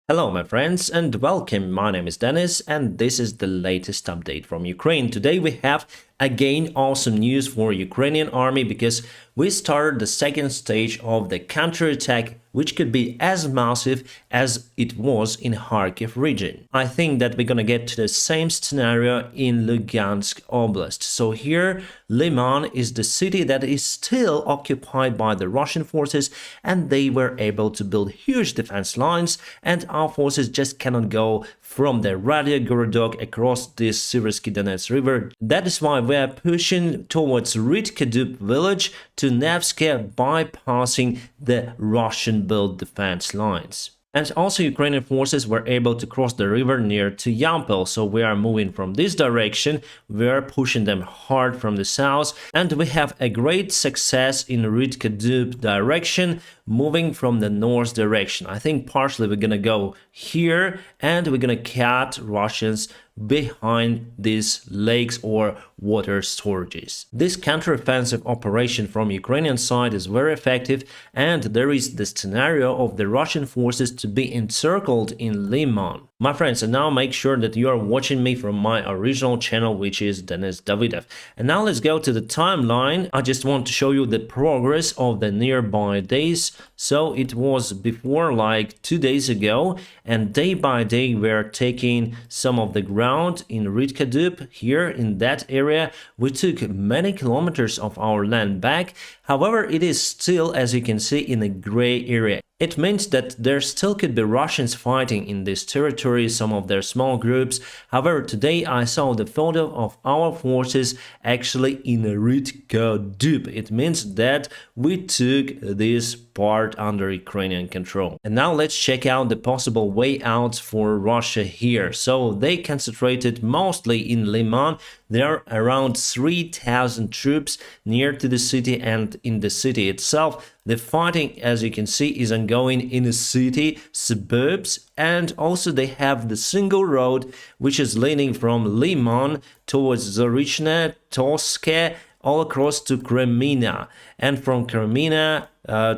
Hello my friends and welcome, my name is Dennis and this is the latest update from Ukraine. Today we have again awesome news for Ukrainian army because we started the second stage of the counterattack, which could be as massive as it was in Kharkiv region. I think that we're gonna get to the same scenario in Lugansk Oblast. So here Liman is the city that is still occupied by the Russian forces and they were able to build huge defense lines and our forces just cannot go from the Radio Gorodok across this Siversky Donets river. That is why we are pushing towards Rydkadup village to Nevsky, bypassing the Russian-built defense lines. And also Ukrainian forces were able to cross the river near to Yampol, so we are moving from this direction, we are pushing them hard from the south, and we have a great success in Rydkadup direction, moving from the north direction. I think partially we're gonna go here, and we're gonna cut Russians behind these lakes or water storages. This counteroffensive operation from Ukrainian side is very effective, and there is the scenario of the Russian forces to be encircled in Liman. My friends, and now make sure that you are watching me from my original channel, which is Denis Davidov. And now let's go to the timeline. I just want to show you the progress of the nearby days. So it was before like 2 days ago, and day by day we're taking some of the ground in Rydkadup. Here in that area we took many kilometers of our land back. However, it is still, as you can see, in a gray area. It means that there still could be Russians fighting in this territory, some of their small groups. However, today I saw the photo of our forces actually in Rydkadup. It means that we took this part under Ukrainian control. And now let's check out the possible way out for Russia here. So they concentrated mostly in Liman. There are around 3,000 troops near to the city, and in the city itself the fighting, as you can see, is ongoing in the city suburbs, and also they have the single road which is leading from Liman towards Zorichne, Toske, all across to Kremina, and from Kremina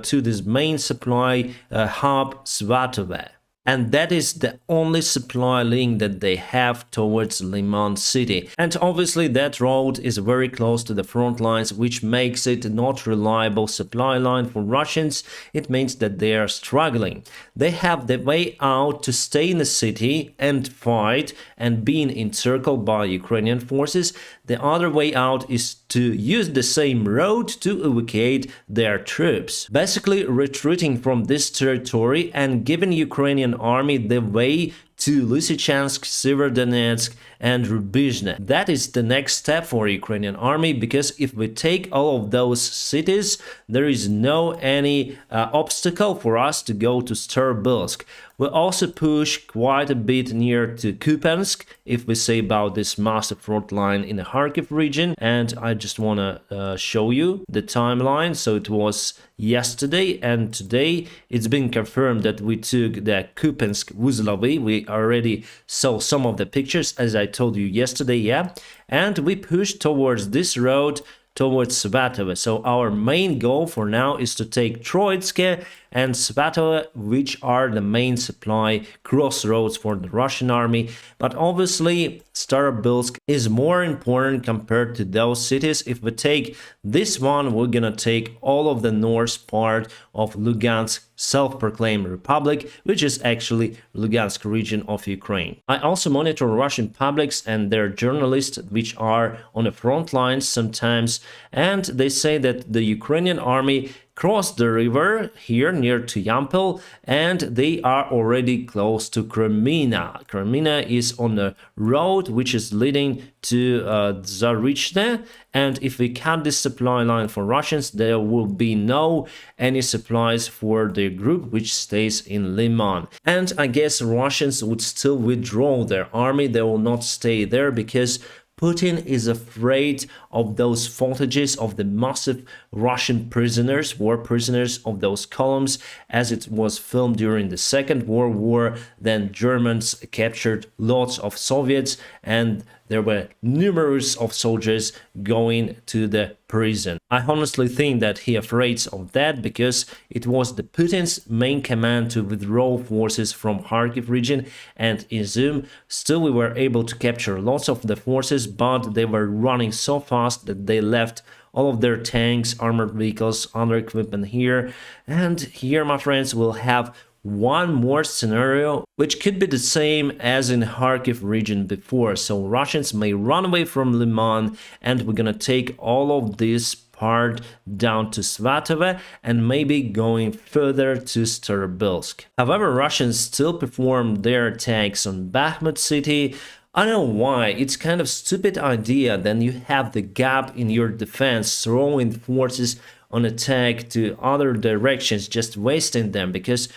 to this main supply hub Svatove. And that is the only supply link that they have towards Liman city. And obviously that road is very close to the front lines, which makes it not reliable supply line for Russians. It means that they are struggling. They have the way out to stay in the city and fight and being encircled by Ukrainian forces. The other way out is to use the same road to evacuate their troops, basically retreating from this territory and giving Ukrainian army the way to Lysychansk, Severodonetsk and Rubizhne. That is the next step for Ukrainian army, because if we take all of those cities, there is no any obstacle for us to go to Starbilsk. We also push quite a bit near to Kupiansk, if we say about this massive front line in the Kharkiv region. And I just want to show you the timeline. So it was yesterday, and today it's been confirmed that we took the Kupiansk-Uzlovy. We already saw some of the pictures, as I told you yesterday, yeah, and we pushed towards this road towards Svatove. So our main goal for now is to take Troitske and Svatove, which are the main supply crossroads for the Russian army. But obviously Starbilsk is more important compared to those cities. If we take this one, we're gonna take all of the north part of Lugansk self-proclaimed republic, which is actually Lugansk region of Ukraine. I also monitor Russian publics and their journalists, which are on the front lines sometimes, and they say that the Ukrainian army crossed the river here near to Yampol, and they are already close to Kremina. Kremina is on the road which is leading to Zarichne, and if we cut this supply line for Russians, there will be no any supplies for the group which stays in Liman. And I guess Russians would still withdraw their army. They will not stay there because Putin is afraid of those footages of the massive Russian prisoners, war prisoners of those columns, as it was filmed during the Second World War. Then Germans captured lots of Soviets, and there were numerous of soldiers going to the prison. I honestly think that he afraid of that because it was the Putin's main command to withdraw forces from Kharkiv region and Izum. Still, we were able to capture lots of the forces, but they were running so fast that they left all of their tanks, armored vehicles, other equipment here. And here, my friends, we'll have one more scenario which could be the same as in Kharkiv region before. So Russians may run away from Liman, and we're gonna take all of this part down to Svatove and maybe going further to Starobilsk. However, Russians still perform their attacks on Bakhmut city. I don't know why. It's kind of stupid idea. Then you have the gap in your defense, throwing forces on attack to other directions, just wasting them, because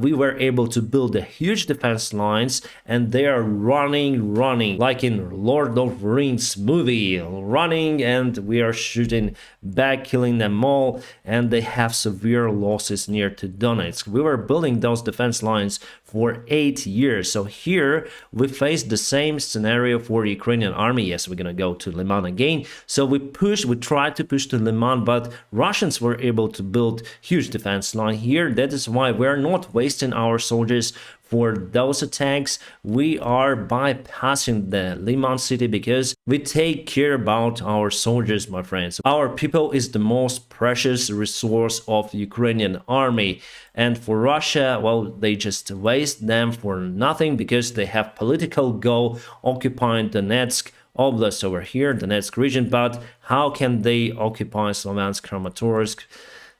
we were able to build a huge defense lines, and they are running like in Lord of the Rings movie, running, and we are shooting back, killing them all, and they have severe losses near to Donetsk. We were building those defense lines for 8 years. So here we face the same scenario for Ukrainian army. Yes, we're gonna go to Liman again. So we tried to push to Liman, but Russians were able to build huge defense line here. That is why we're not wasting our soldiers for those attacks. We are bypassing the Liman city because we take care about our soldiers, my friends. Our people is the most precious resource of Ukrainian army. And for Russia, well, they just waste them for nothing because they have political goal occupying Donetsk Oblast over here, Donetsk region. But how can they occupy Sloviansk, Kramatorsk?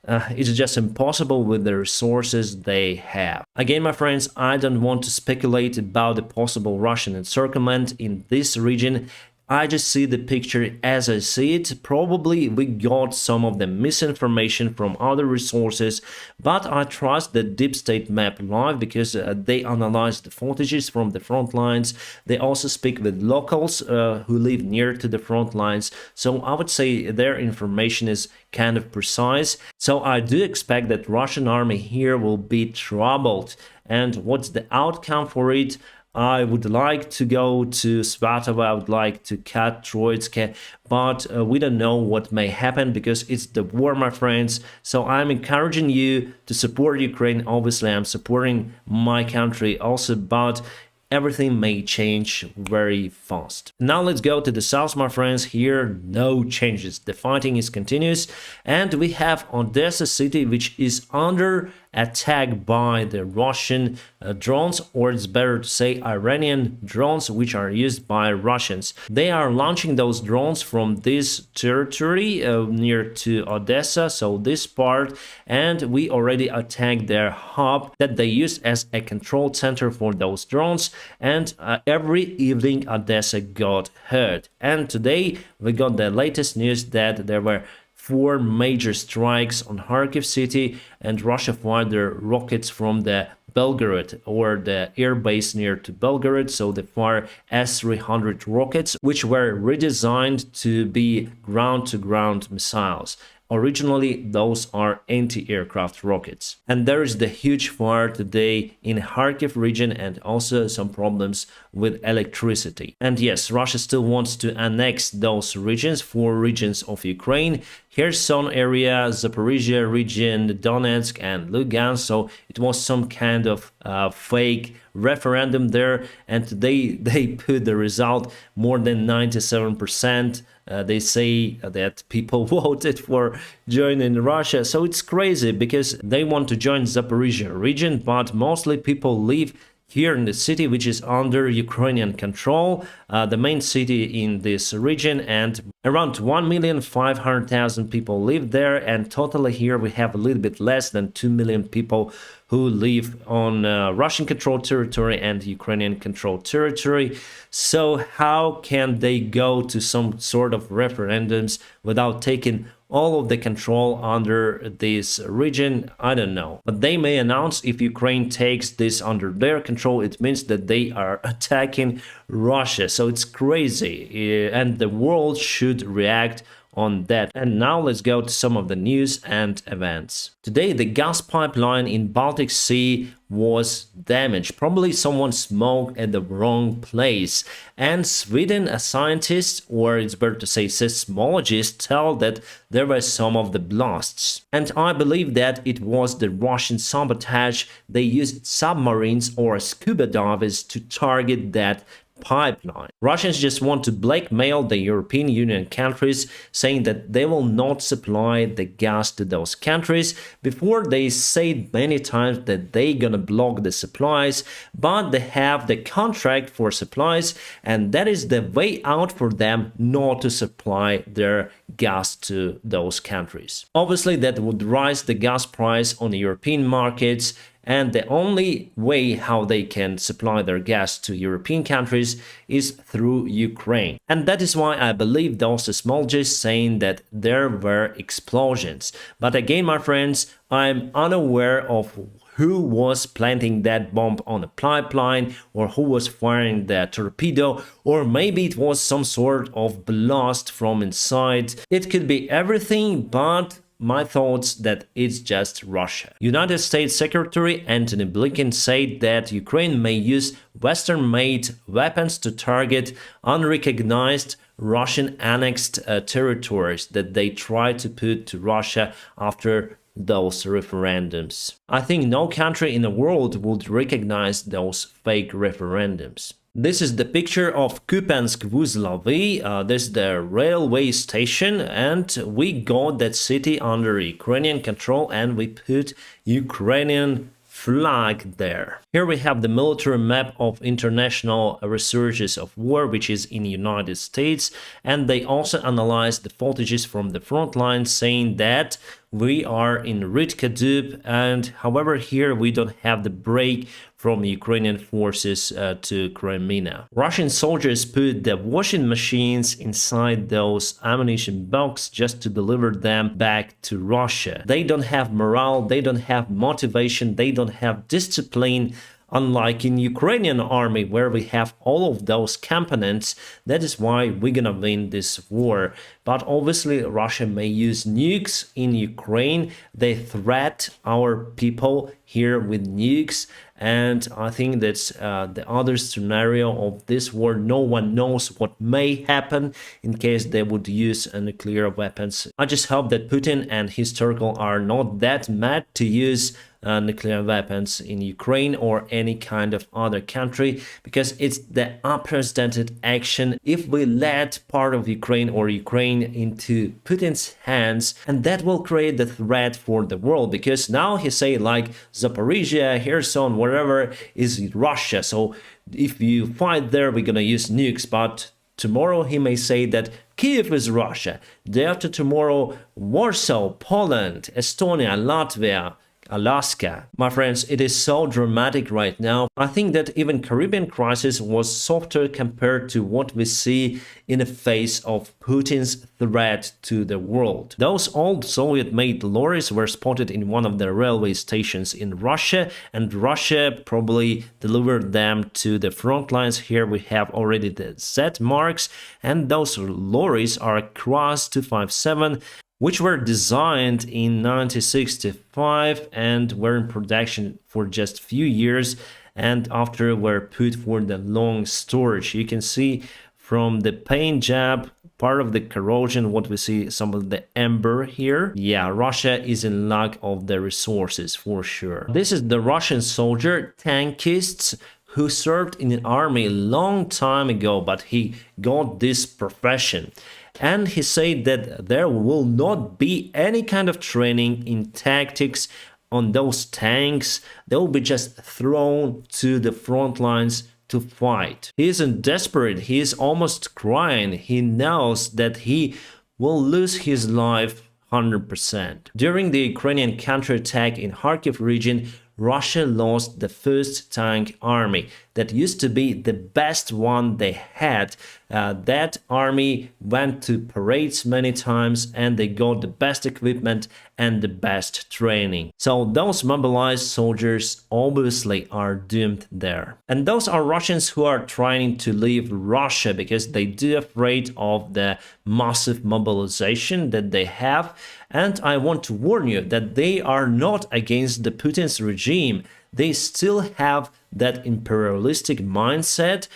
It's just impossible with the resources they have. Again, my friends, I don't want to speculate about the possible Russian encirclement in this region. I just see the picture as I see it. Probably we got some of the misinformation from other resources, but I trust the Deep State Map Live because they analyze the footages from the front lines. They also speak with locals who live near to the front lines. So I would say their information is kind of precise. So I do expect that Russian army here will be troubled. And what's the outcome for it? I would like to go to Svatove, I would like to cut Troitsk, but we don't know what may happen because it's the war, my friends. So I'm encouraging you to support Ukraine. Obviously, I'm supporting my country also, but everything may change very fast. Now let's go to the south, my friends. Here, no changes. The fighting is continuous, and we have Odessa city, which is under attack by the Russian drones, or it's better to say Iranian drones, which are used by Russians. They are launching those drones from this territory near to Odessa, so this part, and we already attacked their hub that they use as a control center for those drones, and every evening Odessa got hurt. And today we got the latest news that there were 4 major strikes on Kharkiv city, and Russia fired their rockets from the Belgorod, or the air base near to Belgorod. So they fire S-300 rockets, which were redesigned to be ground-to-ground missiles. Originally, those are anti-aircraft rockets. And there is the huge fire today in Kharkiv region, and also some problems with electricity. And yes, Russia still wants to annex those regions, 4 regions of Ukraine: Kherson area, Zaporizhia region, Donetsk, and Lugansk. So it was some kind of fake referendum there, and today they put the result more than 97%. They say that people voted for joining Russia. So it's crazy because they want to join Zaporizhia region, but mostly people live here in the city, which is under Ukrainian control, the main city in this region, and around 1,500,000 people live there, and totally here we have a little bit less than 2 million people who live on Russian-controlled territory and Ukrainian-controlled territory. So how can they go to some sort of referendums without taking all of the control under this region? I don't know. But they may announce if Ukraine takes this under their control, it means that they are attacking Russia. So it's crazy. And the world should react on that. And now let's go to some of the news and events. Today, the gas pipeline in Baltic Sea was damaged. Probably someone smoked at the wrong place. And Sweden, a scientist, or it's better to say seismologist, tell that there were some of the blasts. And I believe that it was the Russian sabotage. They used submarines or scuba divers to target that pipeline. Russians just want to blackmail the European Union countries, saying that they will not supply the gas to those countries. Before, they said many times that they're gonna block the supplies, but they have the contract for supplies, and that is the way out for them not to supply their gas to those countries. Obviously, that would rise the gas price on the European markets, and the only way how they can supply their gas to European countries is through Ukraine. And that is why I believe those seismologists saying that there were explosions. But again, my friends, I'm unaware of who was planting that bomb on the pipeline, or who was firing that torpedo, or maybe it was some sort of blast from inside. It could be everything, but my thoughts that it's just Russia. United States Secretary Antony Blinken said that Ukraine may use Western-made weapons to target unrecognized Russian annexed territories that they try to put to Russia after those referendums. I think no country in the world would recognize those fake referendums. This is the picture of Kupiansk-Vuzlavi. This is the railway station, and we got that city under Ukrainian control, and we put Ukrainian flag there. Here we have the military map of international researches of war, which is in the United States, and they also analyzed the footages from the front line, saying that we are in Rytka, and however here we don't have the break from Ukrainian forces to Crimea. Russian soldiers put the washing machines inside those ammunition boxes just to deliver them back to Russia. They don't have morale, they don't have motivation, they don't have discipline. Unlike in Ukrainian army, where we have all of those components. That is why we're gonna win this war. But obviously Russia may use nukes in Ukraine. They threat our people here with nukes, and I think that's the other scenario of this war. No one knows what may happen in case they would use nuclear weapons. I just hope that Putin and his circle are not that mad to use nuclear weapons in Ukraine or any kind of other country, because it's the unprecedented action if we let part of Ukraine or Ukraine into Putin's hands, and that will create the threat for the world, because now he say like Zaporizhia, Kherson, wherever is Russia, so if you fight there we're gonna use nukes, but tomorrow he may say that Kiev is Russia, day after tomorrow Warsaw, Poland, Estonia, Latvia, Alaska. My friends, it is so dramatic right now. I think that even Caribbean crisis was softer compared to what we see in the face of Putin's threat to the world. Those old Soviet-made lorries were spotted in one of the railway stations in Russia, and Russia probably delivered them to the front lines. Here we have already the Z marks, and those lorries are Kras 257, which were designed in 1965 and were in production for just a few years, and after were put for the long storage. You can see from the paint job, part of the corrosion, what we see, some of the amber here. Yeah, Russia is in lack of the resources for sure. This is the Russian soldier, tankist, who served in the army a long time ago, but he got this profession. And he said that there will not be any kind of training in tactics on those tanks. They will be just thrown to the front lines to fight. He isn't desperate, he is almost crying. He knows that he will lose his life 100%. During the Ukrainian counterattack in Kharkiv region, Russia lost the first tank army that used to be the best one they had. That army went to parades many times and they got the best equipment and the best training. So those mobilized soldiers obviously are doomed there. And those are Russians who are trying to leave Russia because they do afraid of the massive mobilization that they have. And I want to warn you that they are not against the Putin's regime. They still have that imperialistic mindset.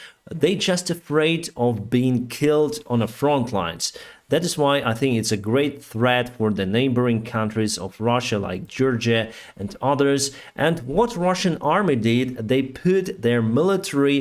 They just afraid of being killed on the front lines. That is why I think it's a great threat for the neighboring countries of Russia like Georgia and others. And what Russian army did, they put their military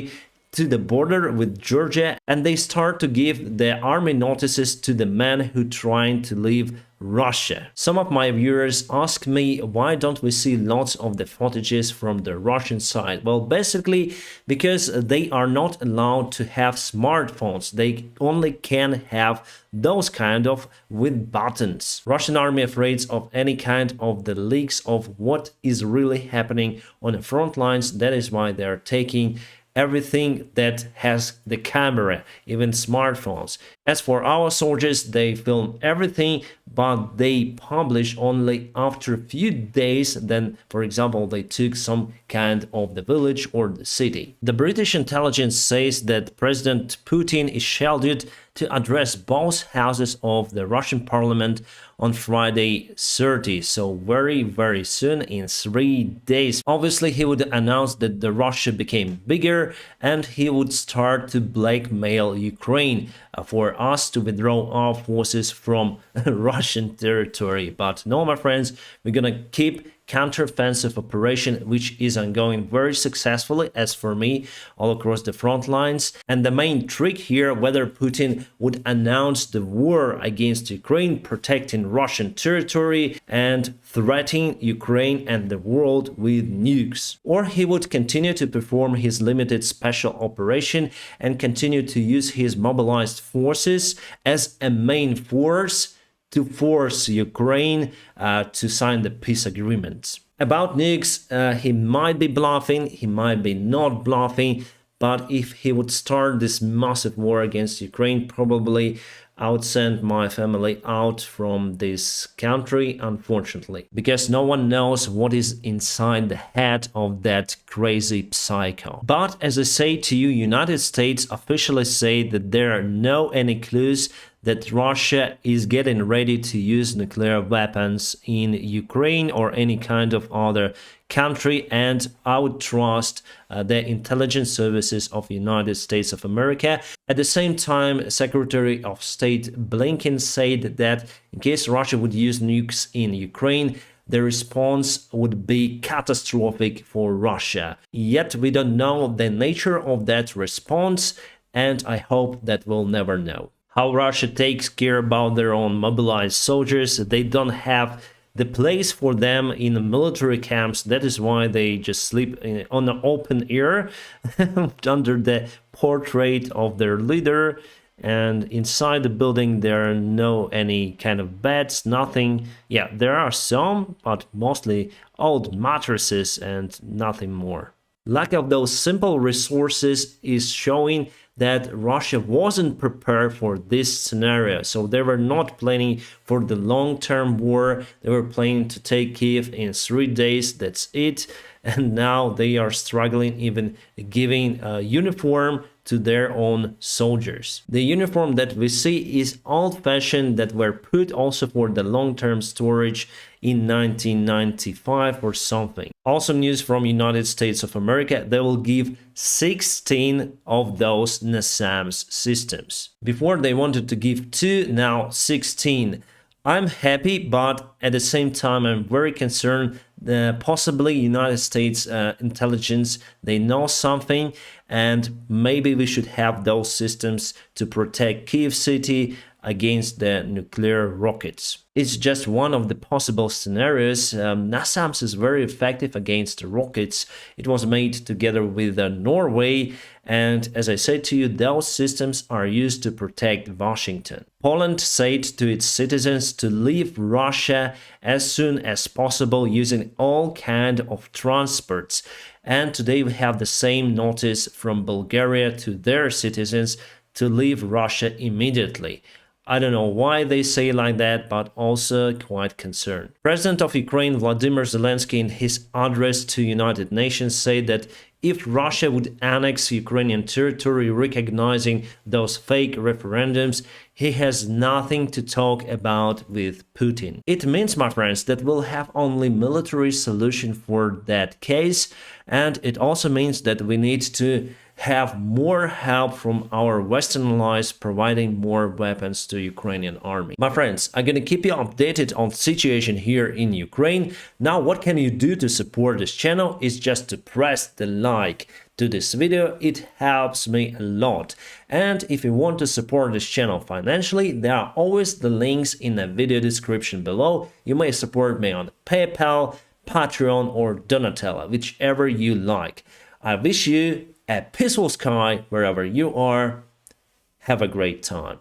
to the border with Georgia and they start to give the army notices to the men who trying to leave Russia. Some of my viewers ask me, why don't we see lots of the footages from the Russian side? Well, basically because they are not allowed to have smartphones. They only can have those kind of with buttons. Russian army afraid of any kind of the leaks of what is really happening on the front lines. That is why they are taking everything that has the camera, even smartphones. As for our soldiers, they film everything, but they publish only after a few days. Then, for example, they took some kind of the village or the city. The British intelligence says that President Putin is scheduled to address both houses of the Russian parliament on Friday 30, so very soon, in 3 days. Obviously, he would announce that the Russia became bigger and he would start to blackmail Ukraine for us to withdraw our forces from Russian territory. But no, my friends, we're gonna keep counteroffensive operation, which is ongoing very successfully, as for me, all across the front lines. And the main trick here, whether Putin would announce the war against Ukraine, protecting Russian territory and threatening Ukraine and the world with nukes, or he would continue to perform his limited special operation and continue to use his mobilized forces as a main force to force Ukraine to sign the peace agreement. About nukes, he might be bluffing, he might be not bluffing, but if he would start this massive war against Ukraine, probably I would send my family out from this country, unfortunately, because no one knows what is inside the head of that crazy psycho. But as I say to you, United States officially say that there are no any clues that Russia is getting ready to use nuclear weapons in Ukraine or any kind of other country, and I would trust the intelligence services of the United States of America. At the same time, Secretary of State Blinken said that in case Russia would use nukes in Ukraine, the response would be catastrophic for Russia. Yet we don't know the nature of that response, and I hope that we'll never know. How Russia takes care about their own mobilized soldiers, they don't have the place for them in the military camps. That is why they just sleep on the open air under the portrait of their leader, and inside the building there are no any kind of beds, nothing. Yeah, there are some, but mostly old mattresses and nothing more. Lack of those simple resources is showing that Russia wasn't prepared for this scenario. So they were not planning for the long-term war. They were planning to take Kiev in 3 days, that's it. And now they are struggling even giving a uniform to their own soldiers. The uniform that we see is old-fashioned, that were put also for the long-term storage in 1995 or something. Also news from United States of America, they will give 16 of those NASAMS systems. Before they wanted to give 2, now 16. I'm happy, but at the same time I'm very concerned that possibly United States intelligence, they know something, and maybe we should have those systems to protect Kiev city against the nuclear rockets. It's just one of the possible scenarios. NASAMS is very effective against rockets. It was made together with Norway, and as I said to you, those systems are used to protect Washington. Poland said to its citizens to leave Russia as soon as possible using all kind of transports. And today we have the same notice from Bulgaria to their citizens to leave Russia immediately. I don't know why they say like that, but also quite concerned. President of Ukraine Vladimir Zelensky in his address to United Nations said that if Russia would annex Ukrainian territory recognizing those fake referendums, he has nothing to talk about with Putin. It means, my friends, that we'll have only military solution for that case, and it also means that we need to have more help from our Western allies providing more weapons to Ukrainian army. My friends, I'm gonna keep you updated on the situation here in Ukraine. Now, what can you do to support this channel is just to press the like to this video. It helps me a lot. And if you want to support this channel financially, there are always the links in the video description below. You may support me on PayPal, Patreon, or Donatella, whichever you like. I wish you a peaceful sky wherever you are. Have a great time.